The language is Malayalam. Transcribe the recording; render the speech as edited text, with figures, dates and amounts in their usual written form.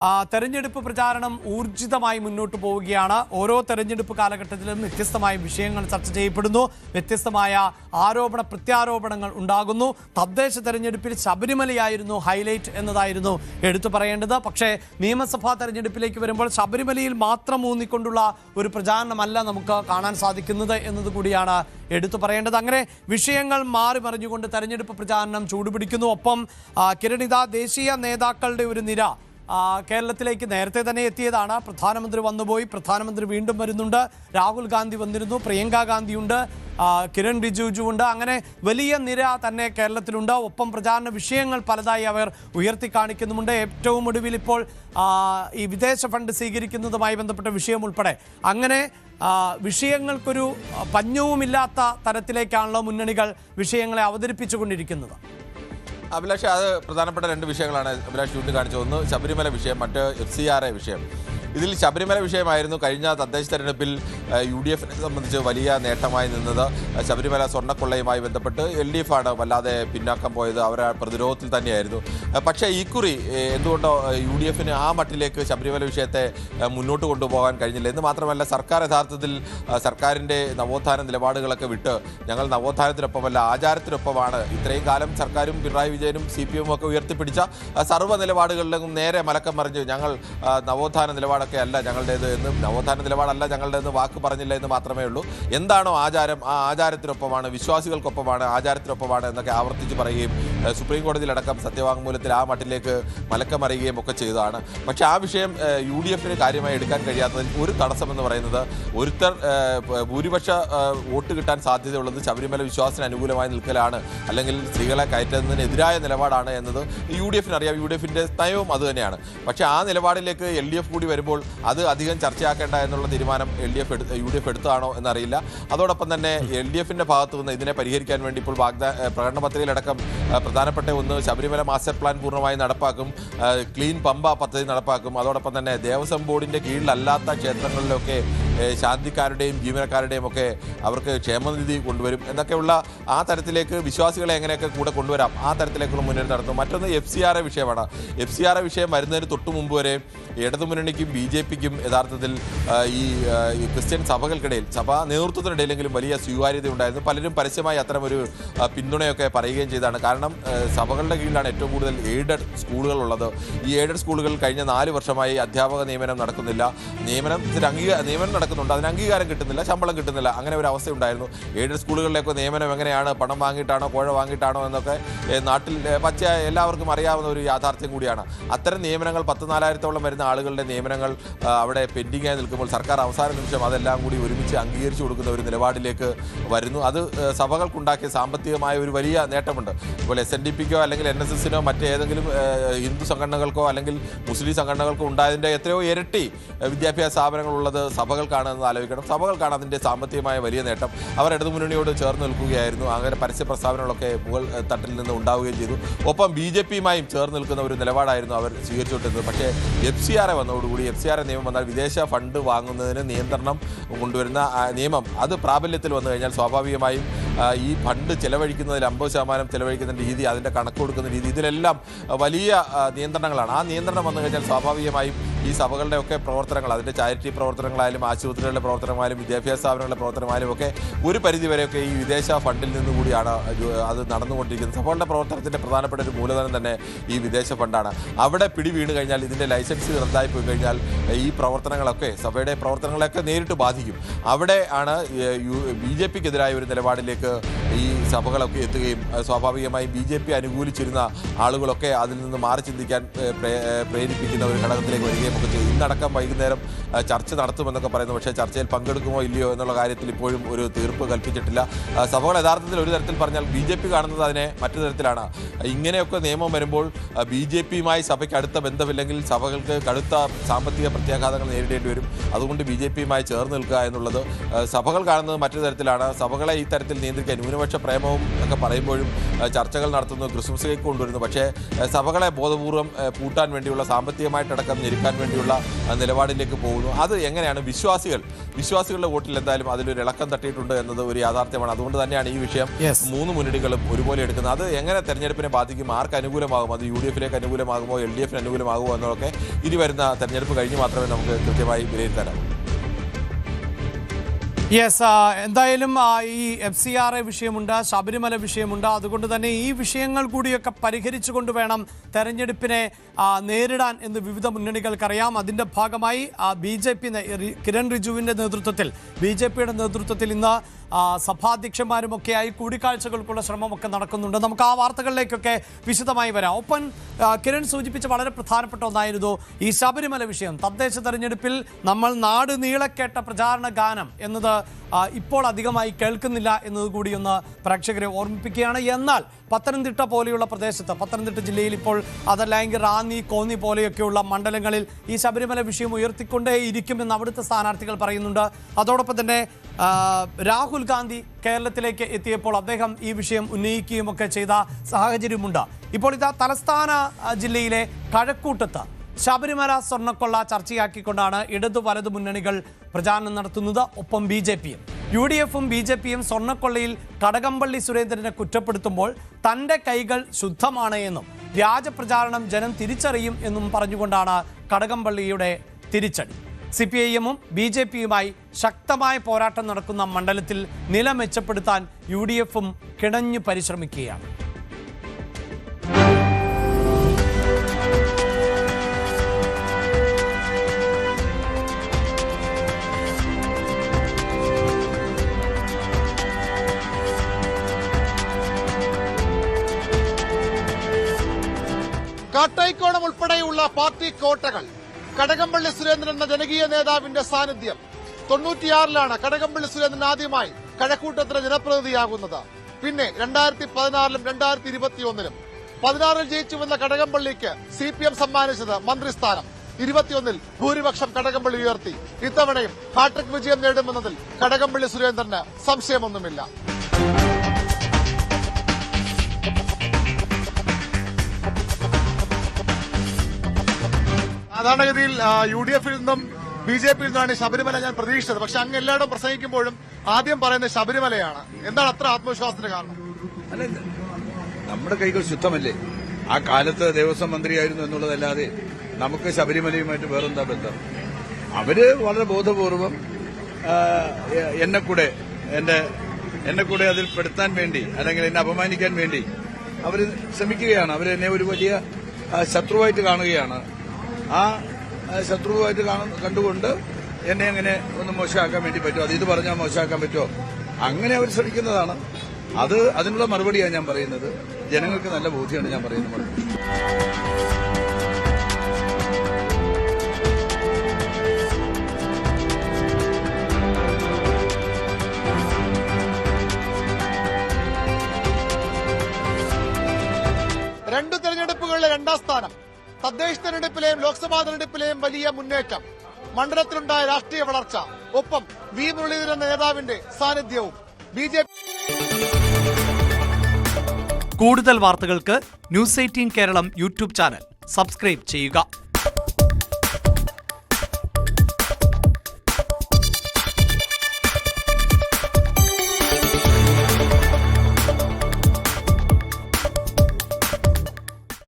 തെരഞ്ഞെടുപ്പ് പ്രചാരണം ഊർജിതമായി മുന്നോട്ട് പോവുകയാണ്. ഓരോ തെരഞ്ഞെടുപ്പ് കാലഘട്ടത്തിലും വ്യത്യസ്തമായ വിഷയങ്ങൾ ചർച്ച ചെയ്യപ്പെടുന്നു, വ്യത്യസ്തമായ ആരോപണ പ്രത്യാരോപണങ്ങൾ ഉണ്ടാകുന്നു. തദ്ദേശ തെരഞ്ഞെടുപ്പിൽ ശബരിമലയായിരുന്നു ഹൈലൈറ്റ് എന്നതായിരുന്നു എടുത്തു പറയേണ്ടത്. പക്ഷേ നിയമസഭാ തെരഞ്ഞെടുപ്പിലേക്ക് വരുമ്പോൾ ശബരിമലയിൽ മാത്രം ഊന്നിക്കൊണ്ടുള്ള ഒരു പ്രചാരണമല്ല നമുക്ക് കാണാൻ സാധിക്കുന്നത് എന്നതുകൂടിയാണ് എടുത്തു പറയേണ്ടത്. അങ്ങനെ വിഷയങ്ങൾ മാറി മറിഞ്ഞുകൊണ്ട് തെരഞ്ഞെടുപ്പ് പ്രചാരണം ചൂടുപിടിക്കുന്നു. ഒപ്പം കിരണിത ദേശീയ നേതാക്കളുടെ ഒരു നിര കേരളത്തിലേക്ക് നേരത്തെ തന്നെ എത്തിയതാണ്. പ്രധാനമന്ത്രി വന്നുപോയി, പ്രധാനമന്ത്രി വീണ്ടും വരുന്നുണ്ട്, രാഹുൽ ഗാന്ധി വന്നിരുന്നു, പ്രിയങ്ക ഗാന്ധിയുണ്ട്, കിരൺ റിജിജു ഉണ്ട്. അങ്ങനെ വലിയ നിര തന്നെ കേരളത്തിലുണ്ട്. ഒപ്പം പ്രചാരണ വിഷയങ്ങൾ പലതായി അവർ ഉയർത്തി കാണിക്കുന്നുമുണ്ട്. ഏറ്റവും ഒടുവിൽ ഇപ്പോൾ ഈ വിദേശ ഫണ്ട് സ്വീകരിക്കുന്നതുമായി ബന്ധപ്പെട്ട വിഷയം ഉൾപ്പെടെ അങ്ങനെ വിഷയങ്ങൾക്കൊരു പഞ്ഞവുമില്ലാത്ത തരത്തിലേക്കാണല്ലോ മുന്നണികൾ വിഷയങ്ങളെ അവതരിപ്പിച്ചുകൊണ്ടിരിക്കുന്നത്. അഭിലാഷ്, അത് പ്രധാനപ്പെട്ട രണ്ട് വിഷയങ്ങളാണ് അഭിലാഷ് ചൂണ്ടിക്കാണിച്ചത്. ഒന്ന് ശബരിമല വിഷയം, മറ്റ് FCRA വിഷയം. ഇതിൽ ശബരിമല വിഷയമായിരുന്നു കഴിഞ്ഞ തദ്ദേശ തെരഞ്ഞെടുപ്പിൽ UDF സംബന്ധിച്ച് വലിയ നേട്ടമായി നിന്നത്. ശബരിമല സ്വർണ്ണക്കൊള്ളയുമായി ബന്ധപ്പെട്ട് LDF ആണ് വല്ലാതെ പിന്നാക്കം പോയത്, അവരെ പ്രതിരോധത്തിൽ തന്നെയായിരുന്നു. പക്ഷേ ഇക്കുറി എന്തുകൊണ്ടോ UDF ആ മട്ടിലേക്ക് ശബരിമല വിഷയത്തെ മുന്നോട്ട് കൊണ്ടുപോകാൻ കഴിഞ്ഞില്ല. എന്ന് മാത്രമല്ല, സർക്കാർ യഥാർത്ഥത്തിൽ സർക്കാരിൻ്റെ നവോത്ഥാന നിലപാടുകളൊക്കെ വിട്ട് ഞങ്ങൾ നവോത്ഥാനത്തിനൊപ്പമല്ല ആചാരത്തിനൊപ്പമാണ്, ഇത്രയും കാലം സർക്കാരും പിണറായി വിജയനും CPM ഒക്കെ ഉയർത്തിപ്പിടിച്ച സർവ്വ നിലപാടുകളിലും നേരെ മലക്കം മറിഞ്ഞ് ഞങ്ങൾ നവോത്ഥാന നിലപാടൊക്കെ അല്ല ഞങ്ങളുടേത് എന്ന്, നവോത്ഥാന നിലപാടല്ല ഞങ്ങളുടേതെന്ന് വാക്ക് പറഞ്ഞില്ല എന്ന് മാത്രമേ ഉള്ളൂ. എന്താണോ ആചാരം ആ ആചാരത്തിനൊപ്പമാണ്, വിശ്വാസികൾക്കൊപ്പമാണ്, ആചാരത്തിനൊപ്പമാണ് എന്നൊക്കെ ആവർത്തിച്ച് പറയുകയും സുപ്രീം കോടതിയിലടക്കം സത്യവാങ്മൂലത്തിൽ ആ മട്ടിലേക്ക് മലക്കം മറിയുകയും ഒക്കെ ചെയ്തതാണ്. പക്ഷേ ആ വിഷയം UDFന് കാര്യമായി എടുക്കാൻ കഴിയാത്തതിൽ ഒരു തടസ്സമെന്ന് പറയുന്നത് ഒരുത്തർ ഭൂരിപക്ഷ വോട്ട് കിട്ടാൻ സാധ്യതയുള്ളത് ശബരിമല വിശ്വാസത്തിന് അനുകൂലമായി നിൽക്കലാണ്, അല്ലെങ്കിൽ സ്ത്രീകളെ കയറ്റുന്നതിനെതിരായ നിലപാടാണ് എന്നത് UDFന് അറിയാം. UDFിൻ്റെ നയവും അതുതന്നെയാണ്. പക്ഷേ ആ നിലപാടിലേക്ക് LDF കൂടി വരുമ്പോൾ അത് അധികം ചർച്ചയാക്കേണ്ട എന്നുള്ള തീരുമാനം UDF എടുത്തതാണോ എന്നറിയില്ല. അതോടൊപ്പം തന്നെ LDFിൻ്റെ ഭാഗത്തു നിന്ന് ഇതിനെ പരിഹരിക്കാൻ വേണ്ടി ഇപ്പോൾ പ്രകടന പത്രികയിലടക്കം പ്രധാനപ്പെട്ട ഒന്ന് ശബരിമല മാസ്റ്റർ പ്ലാൻ പൂർണ്ണമായി നടപ്പാക്കും, ക്ലീൻ പമ്പ പദ്ധതി നടപ്പാക്കും, അതോടൊപ്പം തന്നെ ദേവസ്വം ബോർഡിൻ്റെ കീഴിലല്ലാത്ത ക്ഷേത്രങ്ങളിലൊക്കെ ശാന്തിക്കാരുടെയും ജീവനക്കാരുടെയും ഒക്കെ അവർക്ക് ക്ഷേമനിധി കൊണ്ടുവരും എന്നൊക്കെയുള്ള ആ തരത്തിലേക്ക് വിശ്വാസികളെ എങ്ങനെയൊക്കെ കൂടെ കൊണ്ടുവരാം ആ തരത്തിലേക്കുള്ള മുന്നേറ്റം നടത്തും. മറ്റൊന്ന് FCRA വിഷയമാണ്. FCRA വിഷയം വരുന്നതിന് തൊട്ടു മുമ്പ് വരെ ഇടതുമുന്നണിക്കും BJPക്കും യഥാർത്ഥത്തിൽ ഈ ക്രിസ്ത്യൻ സഭകൾക്കിടയിൽ, സഭാ നേതൃത്വത്തിനിടയിലെങ്കിലും വലിയ സ്വീകാര്യത ഉണ്ടായിരുന്നു. പലരും പരസ്യമായി അത്തരമൊരു പിന്തുണയൊക്കെ പറയുകയും ചെയ്തതാണ്. കാരണം സഭകളുടെ കീഴിലാണ് ഏറ്റവും കൂടുതൽ എയ്ഡഡ് സ്കൂളുകൾ ഉള്ളത്. ഈ എയ്ഡഡ് സ്കൂളുകൾ കഴിഞ്ഞ 4 വർഷമായി അധ്യാപക നിയമനം നടക്കുന്നില്ല. നിയമനം നടക്കുന്നുണ്ട്, അതിന് അംഗീകാരം കിട്ടുന്നില്ല, ശമ്പളം കിട്ടുന്നില്ല. അങ്ങനെ ഒരു അവസ്ഥ ഉണ്ടായിരുന്നു. എയ്ഡഡ് സ്കൂളുകളിലേക്ക് നിയമനം എങ്ങനെയാണ്, പണം വാങ്ങിയിട്ടാണോ കോഴ വാങ്ങിയിട്ടാണോ എന്നൊക്കെ നാട്ടിൽ പച്ചയായ എല്ലാവർക്കും അറിയാവുന്ന ഒരു യാഥാർത്ഥ്യം കൂടിയാണ്. അത്തരം നിയമനങ്ങൾ 14,000-ഓളം വരുന്ന ആളുകളുടെ നിയമനങ്ങൾ അവിടെ പെൻഡിങ്ങായി നിൽക്കുമ്പോൾ സർക്കാർ അവസാന നിമിഷം അതെല്ലാം കൂടി ഒരുമിച്ച് അംഗീകരിച്ചു കൊടുക്കുന്ന ഒരു നിലപാടിലേക്ക് വരുന്നു. അത് സഭകൾക്കുണ്ടാക്കിയ സാമ്പത്തികമായ ഒരു വലിയ നേട്ടമുണ്ട്. ഇപ്പോൾ SNDPക്കോ അല്ലെങ്കിൽ NSSനോ മറ്റേതെങ്കിലും ഹിന്ദു സംഘടനകൾക്കോ അല്ലെങ്കിൽ മുസ്ലിം സംഘടനകൾക്കോ ഉണ്ടായതിൻ്റെ എത്രയോ ഇരട്ടി വിദ്യാഭ്യാസ സ്ഥാപനങ്ങളുള്ളത് സഭകൾക്കാണെന്ന് ആലോചിക്കണം. സഭകൾക്കാണ് അതിൻ്റെ സാമ്പത്തികമായ വലിയ നേട്ടം. അവർ ഇടതുമുന്നണിയോട് ചേർന്ന് നിൽക്കുകയായിരുന്നു. അങ്ങനെ പരസ്യ പ്രസ്താവനകളൊക്കെ മുകൾ തട്ടിൽ നിന്ന് ഉണ്ടാവുകയും ചെയ്തു. ഒപ്പം BJPയുമായും ചേർന്ന് നിൽക്കുന്ന ഒരു നിലപാടായിരുന്നു അവർ സ്വീകരിച്ചുകൊണ്ടിരുന്നത്. പക്ഷേ FCRA വന്നതോടുകൂടി, FCRA നിയമം വന്നാൽ വിദേശ ഫണ്ട് വാങ്ങുന്നതിന് നിയന്ത്രണം കൊണ്ടുവരുന്ന നിയമം അത് പ്രാബല്യത്തിൽ വന്നു കഴിഞ്ഞാൽ സ്വാഭാവികമായും ഈ ഫണ്ട് ചെലവഴിക്കുന്നതിൽ 50% ചെലവഴിക്കുന്ന രീതി, അതിൻ്റെ കണക്ക് കൊടുക്കുന്ന രീതി, ഇതിലെല്ലാം വലിയ നിയന്ത്രണങ്ങളാണ്. ആ നിയന്ത്രണം വന്നു കഴിഞ്ഞാൽ സ്വാഭാവികമായും ഈ സഭകളുടെ ഒക്കെ പ്രവർത്തനങ്ങൾ, അതിൻ്റെ ചാരിറ്റി പ്രവർത്തനങ്ങളായാലും ആശുപത്രികളുടെ പ്രവർത്തനങ്ങളായാലും വിദ്യാഭ്യാസ സ്ഥാപനങ്ങളുടെ പ്രവർത്തനമായാലും ഒക്കെ ഒരു പരിധിവരെയൊക്കെ ഈ വിദേശ ഫണ്ടിൽ നിന്നുകൂടിയാണ് അത് നടന്നുകൊണ്ടിരിക്കുന്നത്. സഭകളുടെ പ്രവർത്തനത്തിൻ്റെ പ്രധാനപ്പെട്ട ഒരു മൂലധനം തന്നെ ഈ വിദേശ ഫണ്ടാണ്. അവിടെ പിടി വീണ് കഴിഞ്ഞാൽ, ഇതിൻ്റെ ലൈസൻസ് റദ്ദായി പോയി കഴിഞ്ഞാൽ ഈ പ്രവർത്തനങ്ങളൊക്കെ, സഭയുടെ പ്രവർത്തനങ്ങളെയൊക്കെ നേരിട്ട് ബാധിക്കും. അവിടെ ആണ് BJPക്കെതിരായ ഒരു നിലപാടിലേക്ക് ഈ സഭകളൊക്കെ എത്തുകയും സ്വാഭാവികമായും BJP അനുകൂലിച്ചിരുന്ന ആളുകളൊക്കെ അതിൽ നിന്ന് മാറി ചിന്തിക്കാൻ പ്രേരിപ്പിക്കുന്ന ഒരു ഘടകത്തിലേക്ക് വരികയും ഒക്കെ ചെയ്തു. ഇന്നടക്കം വൈകുന്നേരം ചർച്ച നടത്തുമെന്നൊക്കെ പറയുന്നു. പക്ഷേ ചർച്ചയിൽ പങ്കെടുക്കുമോ ഇല്ലയോ എന്നുള്ള കാര്യത്തിൽ ഇപ്പോഴും ഒരു തീർപ്പ് കൽപ്പിച്ചിട്ടില്ല. സഭകൾ യഥാർത്ഥത്തിൽ ഒരു തരത്തിൽ പറഞ്ഞാൽ BJP കാണുന്നത് അതിനെ മറ്റു തരത്തിലാണ്. ഇങ്ങനെയൊക്കെ നിയമം വരുമ്പോൾ BJPയുമായി സഭയ്ക്ക് അടുത്ത ബന്ധമില്ലെങ്കിൽ സഭകൾക്ക് കടുത്ത സാമ്പത്തിക പ്രത്യാഘാതങ്ങൾ നേരിടേണ്ടി വരും. അതുകൊണ്ട് BJPയുമായി ചേർന്ന് നിൽക്കുക എന്നുള്ളത് സഭകൾ കാണുന്നത് മറ്റൊരു തരത്തിലാണ്. സഭകളെ ഈ തരത്തിൽ നിയന്ത്രിക്കാൻ ന്യൂനപക്ഷ പ്രേമവും ഒക്കെ പറയുമ്പോഴും ചർച്ചകൾ നടത്തുന്നു, ക്രിസ്മസ് കേക്ക് കൊണ്ടുവരുന്നു. പക്ഷേ സഭകളെ ബോധപൂർവം പൂട്ടാൻ വേണ്ടിയുള്ള സാമ്പത്തികമായിട്ടടക്കം ഞെരുക്കാൻ വേണ്ടിയുള്ള നിലപാടിലേക്ക് പോകുന്നു. അത് എങ്ങനെയാണ് വിശ്വാസികളുടെ വോട്ടിൽ എന്തായാലും അതിലൊരു ഇളക്കം തട്ടിയിട്ടുണ്ട് എന്നത് ഒരു യാഥാർത്ഥ്യമാണ്. അതുകൊണ്ട് തന്നെയാണ് ഈ വിഷയം മൂന്ന് മുന്നണികളും ഒരുപോലെ എടുക്കുന്നത്. അത് എങ്ങനെ തെരഞ്ഞെടുപ്പിനെ ബാധിക്കും, ആർക്ക് അനുകൂലമാകും, അത് UDF-ലേക്ക് അനുകൂലമാകുമോ LDF-ന് അനുകൂലമാകുമോ എന്നൊക്കെ ഇനി വരുന്ന തെരഞ്ഞെടുപ്പ് കഴിഞ്ഞ് മാത്രമേ നമുക്ക് കൃത്യമായി വിലയിരുത്താനാവൂ. എന്തായാലും ഈ FCRA വിഷയമുണ്ട്, ശബരിമല വിഷയമുണ്ട്. അതുകൊണ്ട് തന്നെ ഈ വിഷയങ്ങൾ കൂടിയൊക്കെ പരിഹരിച്ചുകൊണ്ട് വേണം തെരഞ്ഞെടുപ്പിനെ നേരിടാൻ എന്ന് വിവിധ മുന്നണികൾക്കറിയാം. അതിൻ്റെ ഭാഗമായി BJP കിരൺ റിജുവിൻ്റെ നേതൃത്വത്തിൽ BJPയുടെ നേതൃത്വത്തിൽ ഇന്ന് സഭാധ്യക്ഷന്മാരുമൊക്കെയായി കൂടിക്കാഴ്ചകൾക്കുള്ള ശ്രമമൊക്കെ നടക്കുന്നുണ്ട്. നമുക്ക് ആ വാർത്തകളിലേക്കൊക്കെ വിശദമായി വരാം. ഒപ്പം കിരൺ സൂചിപ്പിച്ച വളരെ പ്രധാനപ്പെട്ട ഒന്നായിരുന്നു ഈ ശബരിമല വിഷയം. തദ്ദേശ തെരഞ്ഞെടുപ്പിൽ നമ്മൾ നാട് നീളെ കേട്ട പ്രചാരണ ഗാനം എന്നത് ഇപ്പോൾ അധികമായി കേൾക്കുന്നില്ല എന്നതുകൂടി ഒന്ന് പ്രേക്ഷകരെ ഓർമ്മിപ്പിക്കുകയാണ്. എന്നാൽ പത്തനംതിട്ട പോലെയുള്ള പ്രദേശത്ത്, പത്തനംതിട്ട ജില്ലയിൽ ഇപ്പോൾ അതല്ലെങ്കിൽ റാന്നി, കോന്നി പോലെയൊക്കെയുള്ള മണ്ഡലങ്ങളിൽ ഈ ശബരിമല വിഷയം ഉയർത്തിക്കൊണ്ടേയിരിക്കുമെന്ന് അവിടുത്തെ സ്ഥാനാർത്ഥികൾ പറയുന്നുണ്ട്. അതോടൊപ്പം തന്നെ രാഹുൽ ഗാന്ധി കേരളത്തിലേക്ക് എത്തിയപ്പോൾ അദ്ദേഹം ഈ വിഷയം ഉന്നയിക്കുകയും ഒക്കെ ചെയ്ത സാഹചര്യമുണ്ട്. ഇപ്പോൾ ഇതാ തലസ്ഥാന ജില്ലയിലെ കഴക്കൂട്ടത്ത് ശബരിമല സ്വർണ്ണക്കൊള്ള ചർച്ചയാക്കിക്കൊണ്ടാണ് ഇടതു വലതു മുന്നണികൾ പ്രചാരണം നടത്തുന്നത്. ഒപ്പം BJPയും UDF-ഉം BJPയും സ്വർണ്ണക്കൊള്ളയിൽ കടകംപള്ളി സുരേന്ദ്രനെ കുറ്റപ്പെടുത്തുമ്പോൾ തൻ്റെ കൈകൾ ശുദ്ധമാണ് എന്നും വ്യാജപ്രചാരണം ജനം തിരിച്ചറിയും എന്നും പറഞ്ഞുകൊണ്ടാണ് കടകംപള്ളിയുടെ തിരിച്ചടി. CPIM-ഉം BJPയുമായി ശക്തമായ പോരാട്ടം നടക്കുന്ന മണ്ഡലത്തിൽ നില മെച്ചപ്പെടുത്താൻ UDF-ഉം കിണഞ്ഞു പരിശ്രമിക്കുകയാണ്. കാട്ടായിക്കോണം ഉൾപ്പെടെയുള്ള പാർട്ടി കോട്ടകൾ, കടകംപള്ളി സുരേന്ദ്രൻ എന്ന ജനകീയ നേതാവിന്റെ സാന്നിധ്യം. 96-ലാണ് കടകംപള്ളി സുരേന്ദ്രൻ ആദ്യമായി കഴക്കൂട്ടത്തിന് ജനപ്രതിനിധിയാകുന്നത്. പിന്നെ 2016-ലും 2021-ലും 16-ൽ ജയിച്ചു വന്ന കടകംപള്ളിക്ക് CPM സമ്മാനിച്ചത് മന്ത്രിസ്ഥാനം. 21-ൽ ഭൂരിപക്ഷം കടകംപള്ളി ഉയർത്തി. ഇത്തവണയും ഹാട്രിക് വിജയം നേടുമെന്നതിൽ കടകംപള്ളി സുരേന്ദ്രന് സംശയമൊന്നുമില്ല. സാധാരണഗതിയിൽ UDF-ൽ നിന്നും BJP-യിൽ നിന്നാണ് ശബരിമല ഞാൻ പ്രതീക്ഷിച്ചത്. പക്ഷെ അങ്ങ് എല്ലായിടും പ്രസംഗിക്കുമ്പോഴും ആദ്യം പറയുന്നത് ശബരിമലയാണ്. എന്താണ് അത്ര ആത്മവിശ്വാസത്തിന് കാരണം? അല്ല, നമ്മുടെ കൈകൾ ശുദ്ധമല്ലേ? ആ കാലത്ത് ദേവസ്വം മന്ത്രിയായിരുന്നു എന്നുള്ളതല്ലാതെ നമുക്ക് ശബരിമലയുമായിട്ട് വേറെന്താ ബന്ധം? അവര് വളരെ ബോധപൂർവം എന്നെ കൂടെ അതിൽ പെടുത്താൻ വേണ്ടി, അല്ലെങ്കിൽ എന്നെ അപമാനിക്കാൻ വേണ്ടി അവർ ശ്രമിക്കുകയാണ്. അവരെന്നെ ഒരു വലിയ ശത്രുവായിട്ട് കാണുകയാണ്. ആ ശത്രുവായിട്ട് കണ്ടുകൊണ്ട് എന്നെ അങ്ങനെ ഒന്ന് മോശമാക്കാൻ വേണ്ടി പറ്റുമോ? അത് ഇത് പറഞ്ഞാൽ മോശമാക്കാൻ പറ്റുമോ? അങ്ങനെ അവർ ശ്രമിക്കുന്നതാണ്. അതിനുള്ള മറുപടിയാണ് ഞാൻ പറയുന്നത്. ജനങ്ങൾക്ക് നല്ല ബോധ്യമാണ് ഞാൻ പറയുന്ന മറുപടി. രണ്ടു തെരഞ്ഞെടുപ്പുകളിലെ രണ്ടാം സ്ഥാനം, തദ്ദേശ തെരഞ്ഞെടുപ്പിലെയും ലോക്സഭാ തെരഞ്ഞെടുപ്പിലെയും വലിയ മുന്നേറ്റം, മണ്ഡലത്തിലുണ്ടായ രാഷ്ട്രീയ വളർച്ച, ഒപ്പം വി മുരളീധരൻ എന്ന നേതാവിന്റെ സാന്നിധ്യവും. BJP കൂടുതൽ വാർത്തകൾക്ക് News 18 Keralam YouTube channel subscribe ചെയ്യുക.